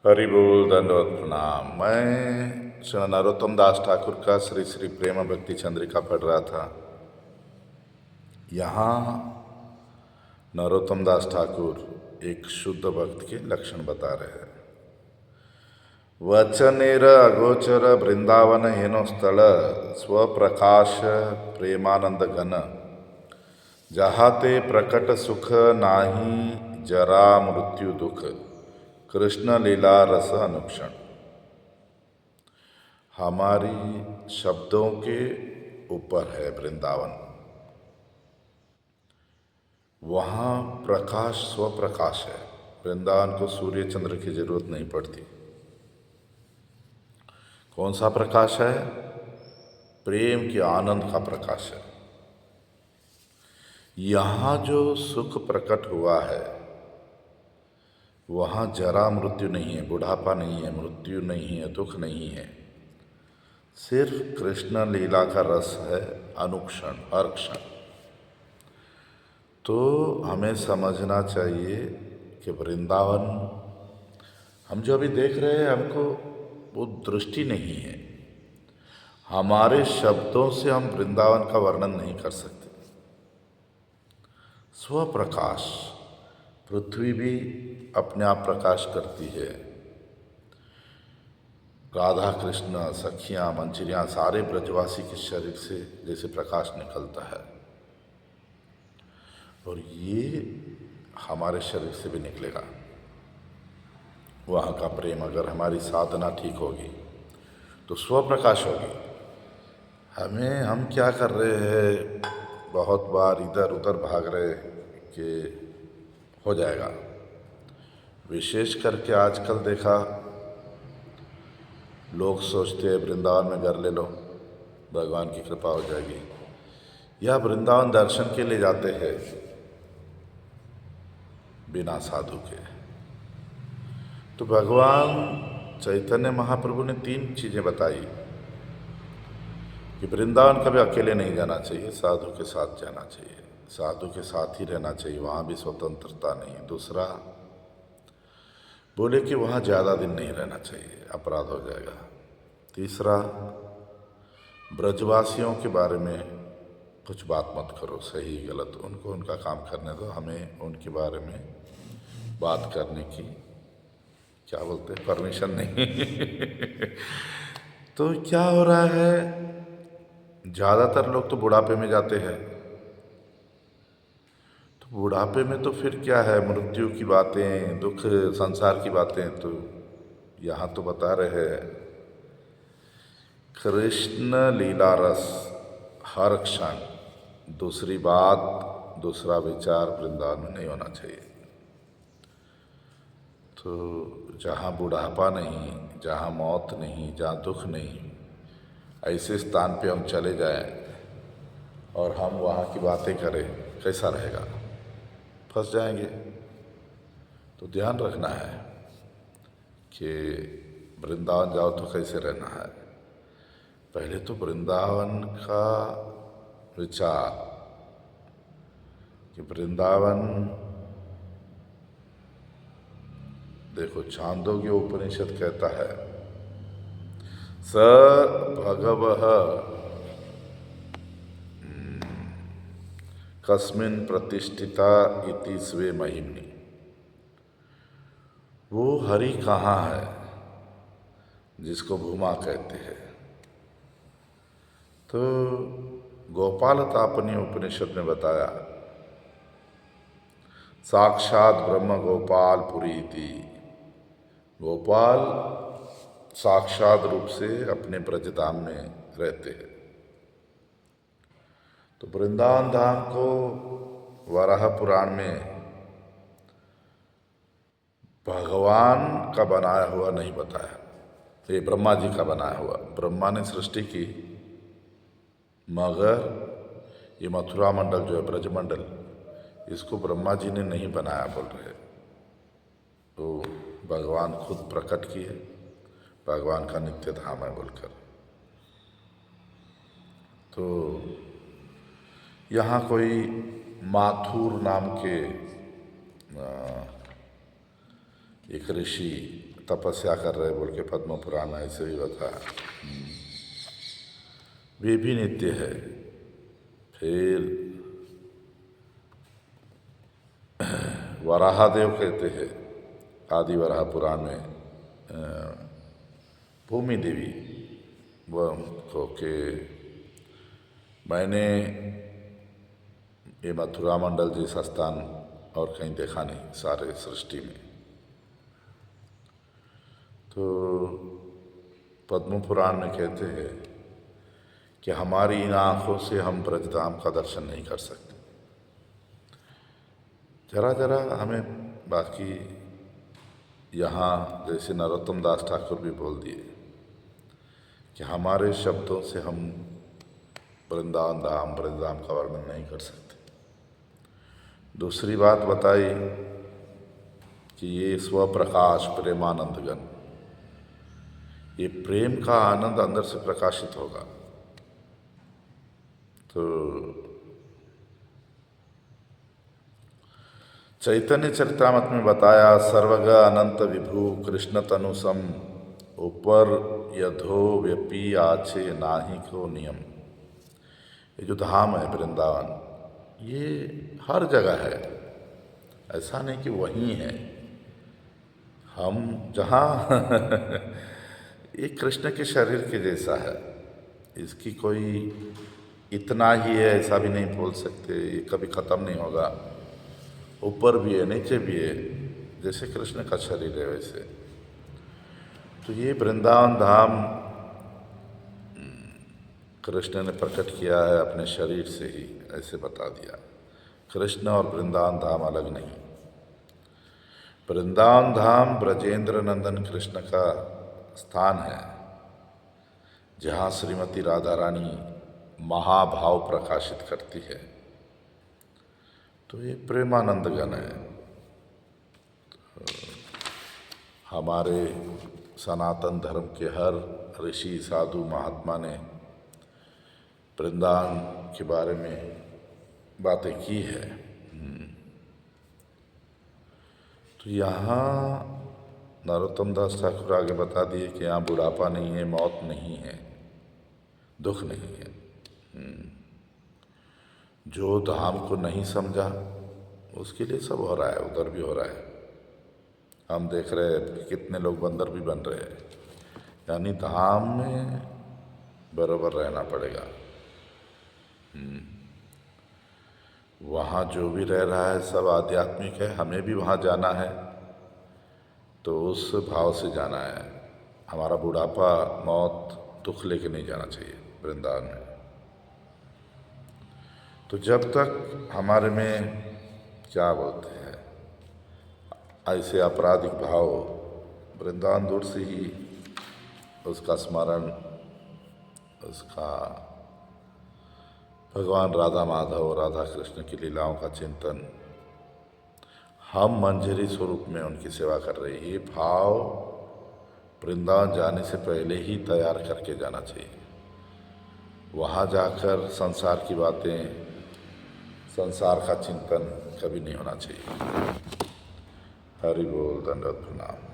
हरि बोल दंडवत प्रणाम। मैं श्री नरोत्तम दास ठाकुर का श्री श्री प्रेम भक्ति चंद्रिका पढ़ रहा था। यहाँ नरोत्तम दास ठाकुर एक शुद्ध भक्त के लक्षण बता रहे हैं। वचनेर अगोचर वृंदावन हेनो स्थल स्वप्रकाश प्रेमानंद घन जहाते प्रकट सुख नाही जरा मृत्यु दुख कृष्ण लीला रस अनुक्षण। हमारी शब्दों के ऊपर है वृंदावन। वहाँ प्रकाश स्वप्रकाश है। वृंदावन को सूर्य चंद्र की जरूरत नहीं पड़ती। कौन सा प्रकाश है? प्रेम के आनंद का प्रकाश है। यहाँ जो सुख प्रकट हुआ है वहाँ जरा मृत्यु नहीं है, बुढ़ापा नहीं है, मृत्यु नहीं है, दुख नहीं है। सिर्फ कृष्ण लीला का रस है, अनुक्षण, हर क्षण। तो हमें समझना चाहिए कि वृंदावन हम जो अभी देख रहे हैं, हमको वो दृष्टि नहीं है। हमारे शब्दों से हम वृंदावन का वर्णन नहीं कर सकते। स्वप्रकाश, पृथ्वी भी अपने आप प्रकाश करती है। राधा कृष्ण सखियाँ मंचिरियाँ सारे ब्रजवासी के शरीर से जैसे प्रकाश निकलता है, और ये हमारे शरीर से भी निकलेगा। वहाँ का प्रेम, अगर हमारी साधना ठीक होगी तो स्वप्रकाश होगी। हम क्या कर रहे हैं, बहुत बार इधर उधर भाग रहे कि हो जाएगा। विशेष करके आजकल देखा, लोग सोचते हैं वृंदावन में घर ले लो, भगवान की कृपा हो जाएगी, या वृंदावन दर्शन के लिए जाते हैं बिना साधु के। तो भगवान चैतन्य महाप्रभु ने 3 चीज़ें बताई कि वृंदावन कभी अकेले नहीं जाना चाहिए, साधु के साथ जाना चाहिए, साधु के साथ ही रहना चाहिए, वहाँ भी स्वतंत्रता नहीं। दूसरा बोले कि वहाँ ज़्यादा दिन नहीं रहना चाहिए, अपराध हो जाएगा। तीसरा, ब्रजवासियों के बारे में कुछ बात मत करो, सही गलत, उनको उनका काम करने दो, हमें उनके बारे में बात करने की क्या बोलते हैं, परमिशन नहीं। तो क्या हो रहा है, ज़्यादातर लोग तो बुढ़ापे में जाते हैं। तो बुढ़ापे में तो फिर क्या है, मृत्यु की बातें, दुख, संसार की बातें। तो यहाँ तो बता रहे हैं कृष्ण लीला रस हर क्षण। दूसरी बात, दूसरा विचार वृंदावन में नहीं होना चाहिए। तो जहाँ बुढ़ापा नहीं, जहाँ मौत नहीं, जहाँ दुख नहीं, ऐसे स्थान पे हम चले जाएं और हम वहाँ की बातें करें, कैसा रहेगा? फंस जाएंगे। तो ध्यान रखना है कि वृंदावन जाओ तो कैसे रहना है। पहले तो वृंदावन का विचार कि वृंदावन, देखो छांदोग्य उपनिषद कहता है, स भगवः कस्मिन् प्रतिष्ठिता इति स्वे महिम्नि। वो हरि कहाँ है जिसको भूमा कहते हैं। तो गोपाल तापनी उपनिषद ने बताया, साक्षात ब्रह्म गोपाल पुरी इति। गोपाल साक्षात रूप से अपने ब्रजधाम में रहते हैं। तो वृंदावन धाम को वराह पुराण में भगवान का बनाया हुआ नहीं बताया, ये ब्रह्मा जी का बनाया हुआ। ब्रह्मा ने सृष्टि की, मगर ये मथुरा मंडल जो है, ब्रज मंडल, इसको ब्रह्मा जी ने नहीं बनाया बोल रहे। तो भगवान खुद प्रकट किए, भगवान का नित्य धाम है बोलकर। तो यहाँ कोई माथुर नाम के एक ऋषि तपस्या कर रहे बोल के पद्म पुराण में ऐसे ही बताया। वे भी नित्य है। फिर वराहदेव कहते हैं आदि वराह पुराण में भूमि देवी वह को के मैंने ये मथुरा मंडल जैसा स्थान और कहीं देखा नहीं सारे सृष्टि में। तो पद्म पुराण में कहते हैं कि हमारी इन आँखों से हम ब्रजधाम का दर्शन नहीं कर सकते। जरा जरा हमें बाकी यहाँ जैसे नरोत्तम दास ठाकुर भी बोल दिए कि हमारे शब्दों से हम वृंदावन धाम ब्रजधाम का वर्णन नहीं कर सकते। दूसरी बात बताई कि ये स्वप्रकाश प्रेमानंदगण, ये प्रेम का आनंद अंदर से प्रकाशित होगा। तो चैतन्य चरितामृत में बताया सर्वग अनंत विभु कृष्ण तनुसम ऊपर यधो व्यपी आछे नाही को नियम। ये जो धाम है वृंदावन, ये हर जगह है, ऐसा नहीं कि वहीं है। हम जहाँ ये कृष्ण के शरीर के जैसा है, इसकी कोई इतना ही है ऐसा भी नहीं बोल सकते। ये कभी ख़त्म नहीं होगा, ऊपर भी है नीचे भी है, जैसे कृष्ण का शरीर है वैसे। तो ये वृंदावन धाम कृष्ण ने प्रकट किया है अपने शरीर से ही, ऐसे बता दिया। कृष्ण और वृंदावन धाम अलग नहीं। वृंदावन धाम ब्रजेंद्र नंदन कृष्ण का स्थान है, जहाँ श्रीमती राधा रानी महाभाव प्रकाशित करती है। तो ये प्रेमानंदगण है। तो हमारे सनातन धर्म के हर ऋषि साधु महात्मा ने वृंदावन के बारे में बातें की है। तो यहाँ नरोत्तम दास ठाकुर आगे बता दिए कि यहाँ बुढ़ापा नहीं है, मौत नहीं है, दुख नहीं है। जो धाम को नहीं समझा उसके लिए सब हो रहा है, उधर भी हो रहा है। हम देख रहे हैं कि कितने लोग बंदर भी बन रहे हैं। यानी धाम में बराबर रहना पड़ेगा। वहाँ जो भी रह रहा है सब आध्यात्मिक है, हमें भी वहाँ जाना है, तो उस भाव से जाना है। हमारा बुढ़ापा मौत दुख लेके नहीं जाना चाहिए वृंदावन में। तो जब तक हमारे में क्या बोलते हैं ऐसे आपराधिक भाव, वृंदावन दूर से ही उसका स्मरण, उसका भगवान राधा माधव राधा कृष्ण की लीलाओं का चिंतन, हम मंजरी स्वरूप में उनकी सेवा कर रहे हैं, ये भाव वृंदावन जाने से पहले ही तैयार करके जाना चाहिए। वहाँ जाकर संसार की बातें, संसार का चिंतन कभी नहीं होना चाहिए। हरि बोल, दंडवत प्रणाम।